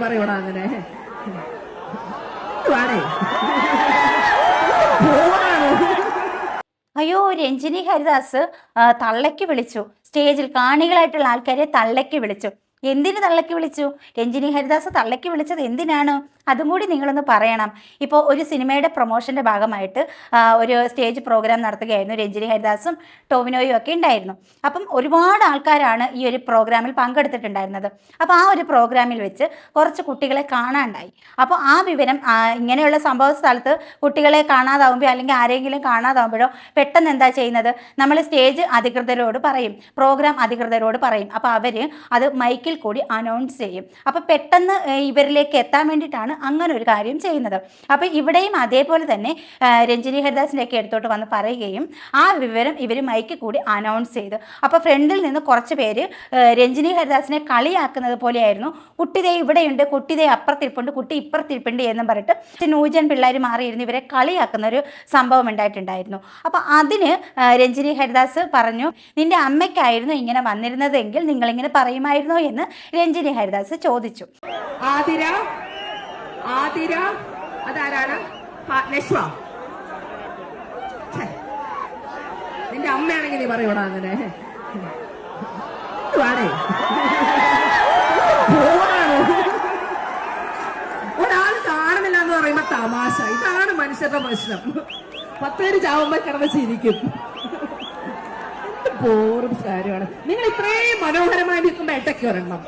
പറയൂടാ അങ്ങനെ അയ്യോ, രഞ്ജിനി ഹരിദാസ് തള്ളയ്ക്ക് വിളിച്ചു. സ്റ്റേജിൽ കാണികളായിട്ടുള്ള ആൾക്കാരെ തള്ളയ്ക്ക് വിളിച്ചു. എന്തിന് തള്ളയ്ക്ക് വിളിച്ചു? രഞ്ജിനി ഹരിദാസ് തള്ളയ്ക്ക് വിളിച്ചത് എന്തിനാണ്? അതും കൂടി നിങ്ങളൊന്ന് പറയണം. ഇപ്പോൾ ഒരു സിനിമയുടെ പ്രൊമോഷൻ്റെ ഭാഗമായിട്ട് ഒരു സ്റ്റേജ് പ്രോഗ്രാം നടത്തുകയായിരുന്നു. രഞ്ജിനി ഹരിദാസും ടോവിനോയും ഒക്കെ ഉണ്ടായിരുന്നു. അപ്പം ഒരുപാട് ആൾക്കാരാണ് ഈ ഒരു പ്രോഗ്രാമിൽ പങ്കെടുത്തിട്ടുണ്ടായിരുന്നത്. അപ്പോൾ ആ ഒരു പ്രോഗ്രാമിൽ വെച്ച് കുറച്ച് കുട്ടികളെ കാണാണ്ടായി. അപ്പോൾ ആ വിവരം ഇങ്ങനെയുള്ള സംഭവ സ്ഥലത്ത് കുട്ടികളെ കാണാതാവുമ്പോൾ അല്ലെങ്കിൽ ആരെങ്കിലും കാണാതാവുമ്പോഴോ പെട്ടെന്ന് എന്താ ചെയ്യുന്നത്? നമ്മൾ സ്റ്റേജ് അധികൃതരോട് പറയും, പ്രോഗ്രാം അധികൃതരോട് പറയും. അപ്പോൾ അവർ അത് മൈക്കിൽ കൂടി അനൗൺസ് ചെയ്യും. അപ്പോൾ പെട്ടെന്ന് ഇവരിലേക്ക് എത്താൻ വേണ്ടിയിട്ടാണ് അങ്ങനെ ഒരു കാര്യം ചെയ്യുന്നത്. അപ്പോൾ ഇവിടെയും അതേപോലെ തന്നെ രഞ്ജിനി ഹരിദാസിൻ്റെ ഒക്കെ അടുത്തോട്ട് വന്ന് പറയുകയും ആ വിവരം ഇവർ മൈക്കിൽ കൂടി അനൗൺസ് ചെയ്തു. അപ്പോൾ ഫ്രണ്ടിൽ നിന്ന് കുറച്ച് പേര് രഞ്ജിനി ഹരിദാസിനെ കളിയാക്കുന്നത് പോലെയായിരുന്നു. കുട്ടിതേ ഇവിടെയുണ്ട്, കുട്ടിതേ അപ്പുറത്തിരിപ്പുണ്ട്, കുട്ടി ഇപ്പുറത്തിരിപ്പുണ്ട് എന്നും പറഞ്ഞിട്ട് ന്യൂജൻ പിള്ളേർ മാറിയിരുന്ന് ഇവരെ കളിയാക്കുന്ന ഒരു സംഭവം ഉണ്ടായിട്ടുണ്ടായിരുന്നു. അപ്പോൾ അതിന് രഞ്ജിനി ഹരിദാസ് പറഞ്ഞു, നിന്റെ അമ്മയ്ക്കായിരുന്നു ഇങ്ങനെ വന്നിരുന്നതെങ്കിൽ നിങ്ങളിങ്ങനെ പറയുമായിരുന്നോ എന്ന് രഞ്ജിനി ഹരിദാസ് ചോദിച്ചു. ആതിര അതാരാണ്? ലക്ഷ്മ. നിന്റെ അമ്മയാണെങ്കിൽ നീ പറയൂടാ അങ്ങനെ ഒരാൾ കാണുന്നില്ല എന്ന് പറയുമ്പോ തമാശ. ഇതാണ് മനുഷ്യരുടെ പ്രശ്നം. 10 പേര് ചാവുമ്പോ കിടന്ന് ചിരിക്കും. ബോറും കാര്യമാണ്. നിങ്ങൾ ഇത്രയും മനോഹരമായി നിൽക്കുമ്പോ ഇടയ്ക്ക് വരണം.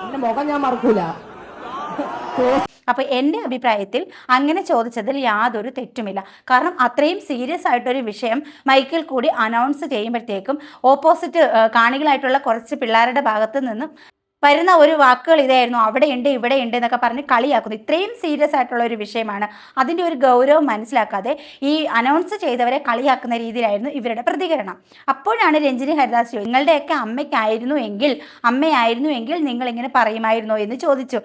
എന്റെ മുഖം ഞാൻ മറക്കൂല. അപ്പോൾ എൻ്റെ അഭിപ്രായത്തിൽ അങ്ങനെ ചോദിച്ചതിൽ യാതൊരു തെറ്റുമില്ല. കാരണം അത്രയും സീരിയസ് ആയിട്ടൊരു വിഷയം മൈക്കിൽ കൂടി അനൗൺസ് ചെയ്യുമ്പോഴത്തേക്കും ഓപ്പോസിറ്റ് കാണികളായിട്ടുള്ള കുറച്ച് പിള്ളേരുടെ ഭാഗത്ത് നിന്നും വരുന്ന ഒരു വാക്കുകൾ ഇതായിരുന്നു, അവിടെയുണ്ട് ഇവിടെയുണ്ട് എന്നൊക്കെ പറഞ്ഞ് കളിയാക്കുന്നു. ഇത്രയും സീരിയസ് ആയിട്ടുള്ള ഒരു വിഷയമാണ്. അതിൻ്റെ ഒരു ഗൗരവം മനസ്സിലാക്കാതെ ഈ അനൗൺസ് ചെയ്തവരെ കളിയാക്കുന്ന രീതിയിലായിരുന്നു ഇവരുടെ പ്രതികരണം. അപ്പോഴാണ് രഞ്ജിനി ഹരിദാസ് നിങ്ങളുടെയൊക്കെ അമ്മയായിരുന്നു എങ്കിൽ നിങ്ങൾ ഇങ്ങനെ പറയുമായിരുന്നോ എന്ന് ചോദിച്ചു.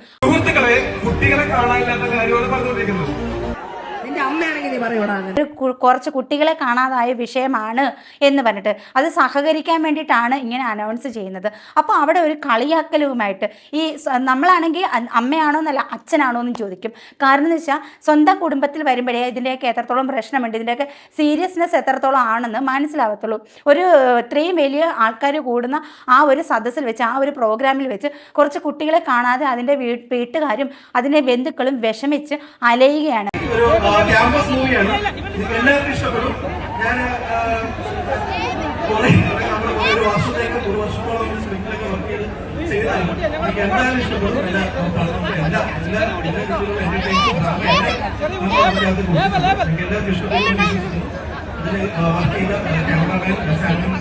കുറച്ച് കുട്ടികളെ കാണാതായ വിഷയമാണ് എന്ന് പറഞ്ഞിട്ട് അത് സഹകരിക്കാൻ വേണ്ടിയിട്ടാണ് ഇങ്ങനെ അനൗൺസ് ചെയ്യുന്നത്. അപ്പോൾ അവിടെ ഒരു കളിയാക്കലുമായിട്ട് ഈ നമ്മളാണെങ്കിൽ അമ്മയാണോ എന്നല്ല അച്ഛനാണോ എന്ന് ചോദിക്കും. കാരണം എന്ന് വെച്ചാൽ സ്വന്തം കുടുംബത്തിൽ വരുമ്പോഴേ ഇതിൻ്റെയൊക്കെ എത്രത്തോളം പ്രശ്നമുണ്ട്, ഇതിൻ്റെയൊക്കെ സീരിയസ്നെസ് എത്രത്തോളം ആണെന്ന് മനസ്സിലാവത്തുള്ളൂ. ഒരു ഇത്രയും വലിയ ആൾക്കാർ കൂടുന്ന ആ ഒരു സദസ്സിൽ വെച്ച്, ആ ഒരു പ്രോഗ്രാമിൽ വെച്ച് കുറച്ച് കുട്ടികളെ കാണാതെ അതിൻ്റെ വീട്ടുകാരും അതിൻ്റെ ബന്ധുക്കളും വിഷമിച്ച് അലയുകയാണ്. ക്യാമ്പസ് മൂവിയാണ്. എല്ലാവർക്കും ഇഷ്ടപ്പെടും. ഞാൻ ഒരു വർഷത്തോളം സ്ക്രിപ്റ്റിലൊക്കെ വർക്ക് ചെയ്തതാണ്. എനിക്ക് എന്തായാലും ഇഷ്ടപ്പെടും. എല്ലാവർക്കും ഇഷ്ടപ്പെടും. ഇതിൽ വർക്ക് ചെയ്ത ക്യാമറമാൻ സാമും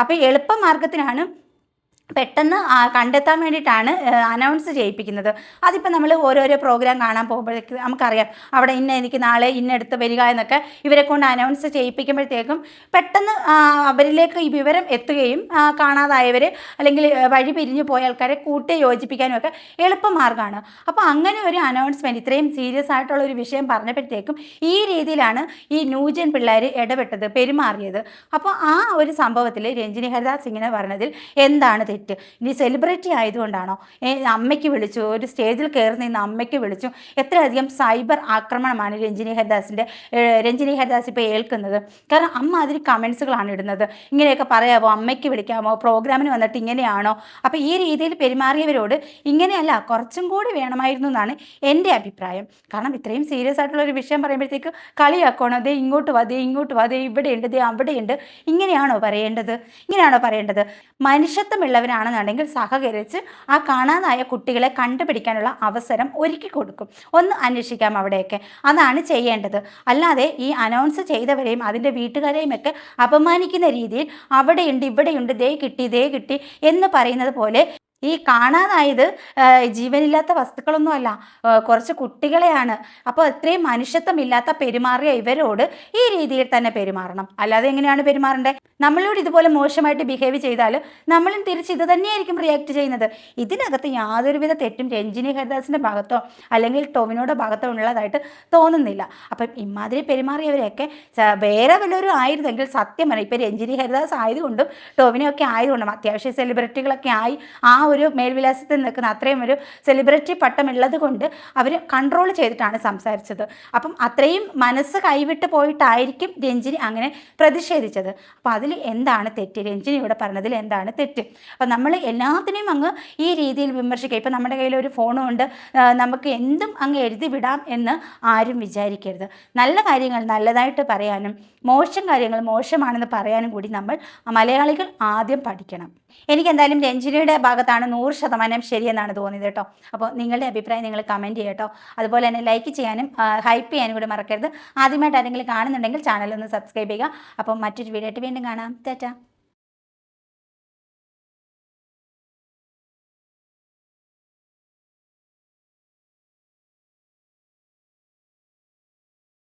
അപ്പൊ എളുപ്പമാർഗത്തിനാണ് പെട്ടെന്ന് കണ്ടെത്താൻ വേണ്ടിയിട്ടാണ് അനൗൺസ് ചെയ്യിപ്പിക്കുന്നത്. അതിപ്പോൾ നമ്മൾ ഓരോരോ പ്രോഗ്രാം കാണാൻ പോകുമ്പോഴേക്ക് നമുക്കറിയാം അവിടെ എനിക്ക് നാളെ ഇന്നെടുത്ത് വരിക എന്നൊക്കെ ഇവരെ കൊണ്ട് അനൗൺസ് ചെയ്യിപ്പിക്കുമ്പോഴത്തേക്കും പെട്ടെന്ന് അവരിലേക്ക് ഈ വിവരം എത്തുകയും കാണാതായവർ അല്ലെങ്കിൽ വഴി പിരിഞ്ഞു പോയ ആൾക്കാരെ കൂട്ടി യോജിപ്പിക്കാനും ഒക്കെ എളുപ്പമാർഗ്ഗമാണ്. അപ്പോൾ അങ്ങനെ ഒരു അനൗൺസ്മെൻറ്റ് ഇത്രയും സീരിയസ് ആയിട്ടുള്ള ഒരു വിഷയം പറഞ്ഞപ്പോഴത്തേക്കും ഈ രീതിയിലാണ് ഈ ന്യൂജൻ പിള്ളേർ ഇടപെട്ടത്, പെരുമാറിയത്. അപ്പോൾ ആ ഒരു സംഭവത്തിൽ രഞ്ജിനി ഹരിദാസ് ഇങ്ങനെ പറഞ്ഞതിൽ എന്താണ് തെറ്റ്? ഇനി സെലിബ്രിറ്റി ആയതുകൊണ്ടാണോ? അമ്മയ്ക്ക് വിളിച്ചു, ഒരു സ്റ്റേജിൽ കയറി നിന്ന് അമ്മയ്ക്ക് വിളിച്ചു. എത്രയധികം സൈബർ ആക്രമണമാണ് രഞ്ജിനി ഹരിദാസ് ഇപ്പോൾ ഏൽക്കുന്നത്. കാരണം അമ്മ അതിന് കമൻസുകളാണ് ഇടുന്നത്. ഇങ്ങനെയൊക്കെ പറയാമോ, അമ്മയ്ക്ക് വിളിക്കാമോ, പ്രോഗ്രാമിന് വന്നിട്ട് ഇങ്ങനെയാണോ? അപ്പോൾ ഈ രീതിയിൽ പെരുമാറിയവരോട് ഇങ്ങനെയല്ല, കുറച്ചും കൂടി വേണമായിരുന്നു എന്നാണ് എൻ്റെ അഭിപ്രായം. കാരണം ഇത്രയും സീരിയസ് ആയിട്ടുള്ളൊരു വിഷയം പറയുമ്പോഴത്തേക്ക് കളിയാക്കണോ, ദേ ഇങ്ങോട്ട് വാ, ദേ ഇങ്ങോട്ട് വാ, ദേ ഇവിടെയുണ്ട്, ദേ അവിടെയുണ്ട്, ഇങ്ങനെയാണോ പറയേണ്ടത്? മനുഷ്യത്വമുള്ളവരാണെന്നുണ്ടെങ്കിൽ സഹകരിച്ച് ആ കാണാതായ കുട്ടികളെ കണ്ടുപിടിക്കാനുള്ള അവസരം ഒരുക്കി കൊടുക്കും. ഒന്ന് അന്വേഷിക്കാം അവിടെയൊക്കെ, അതാണ് ചെയ്യേണ്ടത്. അല്ലാതെ ഈ അനൗൺസ് ചെയ്തവരെയും അതിൻ്റെ വീട്ടുകാരെയും ഒക്കെ അപമാനിക്കുന്ന രീതിയിൽ അവിടെയുണ്ട് ഇവിടെയുണ്ട്, ദേ കിട്ടി എന്ന് പറയുന്നത് പോലെ ഈ കാണാതായത് ജീവനില്ലാത്ത വസ്തുക്കളൊന്നുമല്ല, കുറച്ച് കുട്ടികളെയാണ്. അപ്പോൾ അത്രയും മനുഷ്യത്വമില്ലാത്ത പെരുമാറിയ ഇവരോട് ഈ രീതിയിൽ തന്നെ പെരുമാറണം. അല്ലാതെ എങ്ങനെയാണ് പെരുമാറേണ്ടത്? നമ്മളോട് ഇതുപോലെ മോശമായിട്ട് ബിഹേവ് ചെയ്താൽ നമ്മളും തിരിച്ച് ഇത് തന്നെയായിരിക്കും റിയാക്ട് ചെയ്യുന്നത്. ഇതിനകത്ത് യാതൊരുവിധ തെറ്റും രഞ്ജിനി ഹരിദാസിൻ്റെ ഭാഗത്തോ അല്ലെങ്കിൽ ടൊവിനോയുടെ ഭാഗത്തോ ഉള്ളതായിട്ട് തോന്നുന്നില്ല. അപ്പം ഇമാതിരി പെരുമാറിയവരെയൊക്കെ വേറെ വല്ലവരും ആയിരുന്നെങ്കിൽ സത്യം പറയാം, ഇപ്പം രഞ്ജിനി ഹരിദാസ് ആയതുകൊണ്ടും ടൊവിനൊക്കെ ആയതുകൊണ്ടും അത്യാവശ്യം സെലിബ്രിറ്റികളൊക്കെ ആയി ആ ഒരു മേൽവിലാസത്തിൽ നിൽക്കുന്ന അത്രയും ഒരു സെലിബ്രിറ്റി പട്ടമുള്ളത് കൊണ്ട് അവർ കൺട്രോൾ ചെയ്തിട്ടാണ് സംസാരിച്ചത്. അപ്പം അത്രയും മനസ്സ് കൈവിട്ട് പോയിട്ടായിരിക്കും രഞ്ജിനി അങ്ങനെ പ്രതിഷേധിച്ചത്. അപ്പോൾ അതിൽ എന്താണ് തെറ്റ്? രഞ്ജിനി ഇവിടെ പറഞ്ഞതിൽ എന്താണ് തെറ്റ്? അപ്പം നമ്മൾ എല്ലാത്തിനെയും അങ്ങ് ഈ രീതിയിൽ വിമർശിക്കുക. ഇപ്പം നമ്മുടെ കയ്യിൽ ഒരു ഫോണും ഉണ്ട്, നമുക്ക് എന്തും അങ്ങ് എഴുതി വിടാം എന്ന് ആരും വിചാരിക്കരുത്. നല്ല കാര്യങ്ങൾ നല്ലതായിട്ട് പറയാനും മോശം കാര്യങ്ങൾ മോശമാണെന്ന് പറയാനും കൂടി നമ്മൾ മലയാളികൾ ആദ്യം പഠിക്കണം. എനിക്കെന്തായാലും രഞ്ജിനിയുടെ ഭാഗത്താണ് 100% ശരിയെന്നാണ് തോന്നിയത് കേട്ടോ. അപ്പോൾ നിങ്ങളുടെ അഭിപ്രായം നിങ്ങൾ കമൻറ്റ് ചെയ്യട്ടോ. അതുപോലെ തന്നെ ലൈക്ക് ചെയ്യാനും ഹൈപ്പ് ചെയ്യാനും കൂടി മറക്കരുത്. ആദ്യമായിട്ട് ആരെങ്കിലും കാണുന്നുണ്ടെങ്കിൽ ചാനലൊന്ന് സബ്സ്ക്രൈബ് ചെയ്യുക. അപ്പം മറ്റൊരു വീഡിയോ ആയിട്ട് വീണ്ടും കാണാം. ടാറ്റാ.